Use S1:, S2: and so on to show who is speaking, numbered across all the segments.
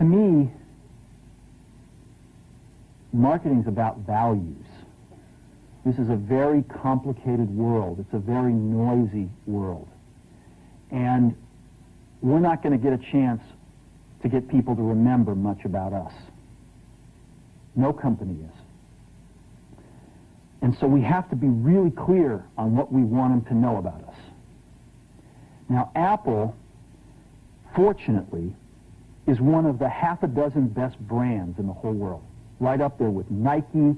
S1: To me, marketing's about values. This is a very complicated world. It's a very noisy world. And we're not going to get a chance to get people to remember much about us. No company is. And so we have to be really clear on what we want them to know about us. Now, Apple, fortunately, is one of the half a dozen best brands in the whole world. Right up there with Nike,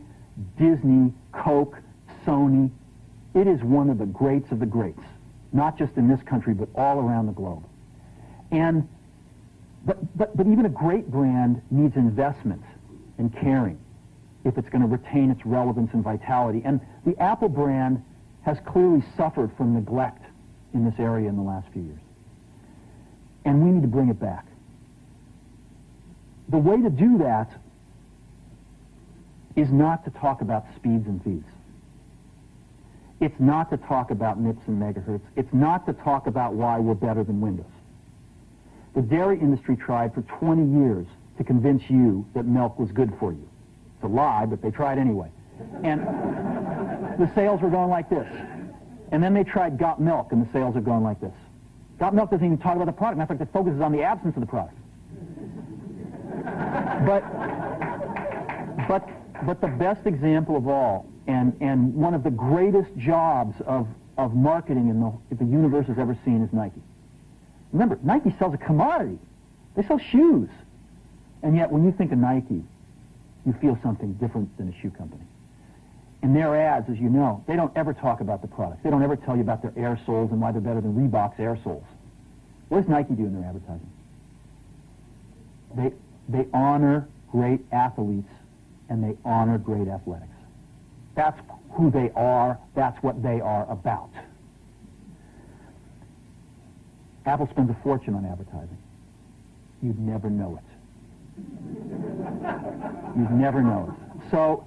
S1: Disney, Coke, Sony. It is one of the greats of the greats, not just in this country, but all around the globe. And but even a great brand needs investment and caring if it's going to retain its relevance and vitality. And the Apple brand has clearly suffered from neglect in this area in the last few years. And we need to bring it back. The way to do that is not to talk about speeds and feeds. It's not to talk about MIPS and megahertz. It's not to talk about why we're better than Windows. The dairy industry tried for 20 years to convince you that milk was good for you. It's a lie, but they tried anyway. And the sales were going like this. And then they tried Got Milk, and the sales are going like this. Got Milk doesn't even talk about the product. Matter of fact, it focuses on the absence of the product. But the best example of all, and one of the greatest jobs of marketing the universe has ever seen is Nike. Remember, Nike sells a commodity. They sell shoes. And yet, when you think of Nike, you feel something different than a shoe company. In their ads, as you know, they don't ever talk about the products. They don't ever tell you about their air soles and why they're better than Reebok's air soles. What does Nike do in their advertising? They honor great athletes and they honor great athletics. That's who they are. That's what they are about. Apple spends a fortune on advertising. You'd never know it. You'd never know it. So,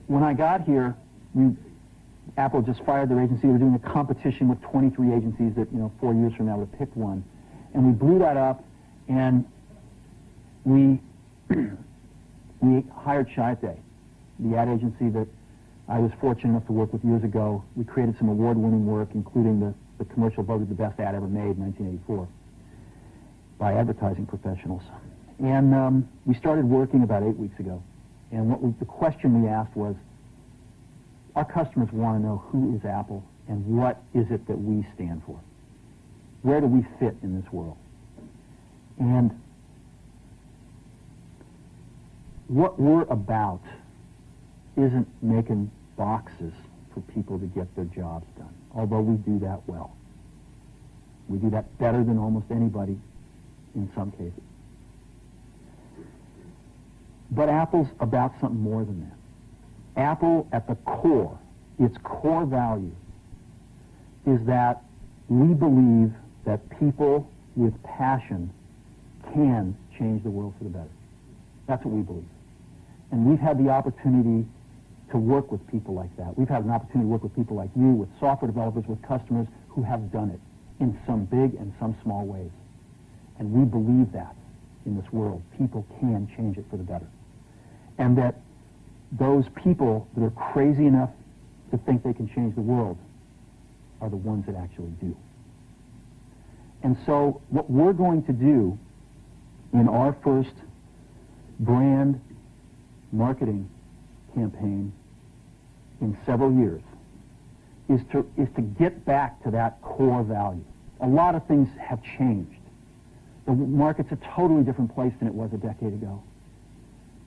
S1: when I got here, Apple just fired their agency. They were doing a competition with 23 agencies that, 4 years from now would have picked one. And we blew that up, and we hired Chiat, the ad agency that I was fortunate enough to work with years ago. We created some award-winning work, including the commercial voted the best ad ever made in 1984 by advertising professionals. And we started working about 8 weeks ago. And the question we asked was, our customers want to know who is Apple and what is it that we stand for? Where do we fit in this world? And what we're about isn't making boxes for people to get their jobs done, although we do that well. We do that better than almost anybody in some cases. But Apple's about something more than that. Apple, at the core, its core value, is that we believe that people with passion can change the world for the better. That's what we believe. And we've had the opportunity to work with people like that. We've had an opportunity to work with people like you, with software developers, with customers who have done it in some big and some small ways. And we believe that in this world, people can change it for the better. And that those people that are crazy enough to think they can change the world are the ones that actually do. And so what we're going to do in our first brand marketing campaign in several years is to get back to that core value. A lot of things have changed. The market's a totally different place than it was a decade ago.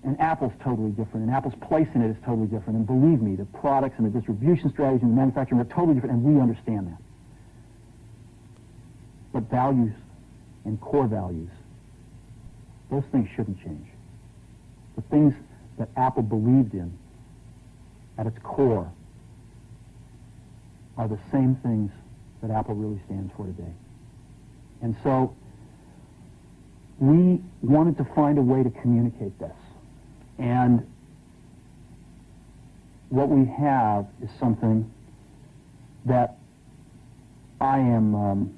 S1: And Apple's totally different, and Apple's place in it is totally different. And believe me, the products and the distribution strategy and the manufacturing are totally different, and we understand that. But values and core values, those things shouldn't change. The things that Apple believed in at its core are the same things that Apple really stands for today. And so we wanted to find a way to communicate this. And what we have is something that I am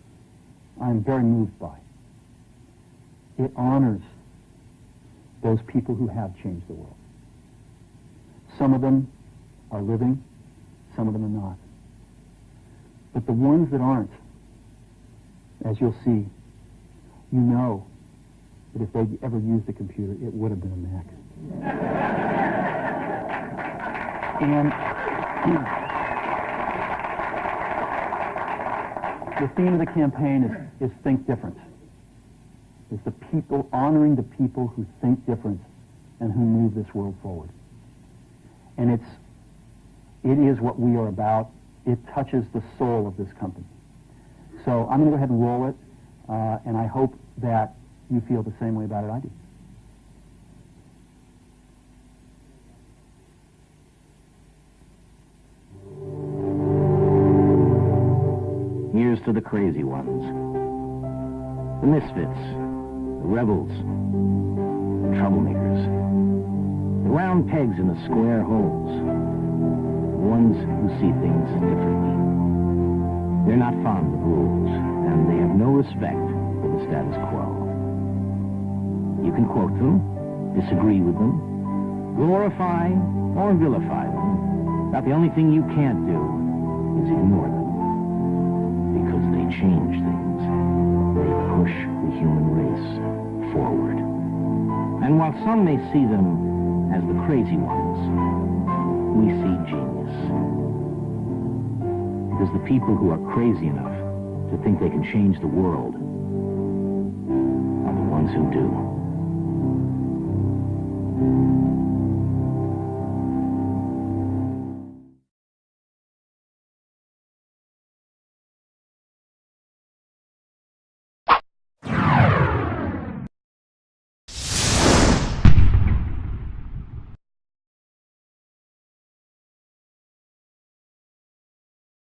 S1: very moved by. It honors those people who have changed the world. Some of them are living, some of them are not. But the ones that aren't, as you'll see, you know that if they ever used a computer, it would have been a Mac. And the theme of the campaign is Think Different. It's the people, honoring the people who think different and who move this world forward. And it is what we are about. It touches the soul of this company. So I'm going to go ahead and roll it, and I hope that you feel the same way about it I do.
S2: Here's to the crazy ones, the misfits, the rebels, the troublemakers, the round pegs in the square holes, the ones who see things differently. They're not fond of rules, and they have no respect for the status quo. You can quote them, disagree with them, glorify or vilify them, but the only thing you can't do is ignore them. Because they change things. They push the human race forward. And while some may see them as the crazy ones, we see genius. Because the people who are crazy enough to think they can change the world are the ones who do.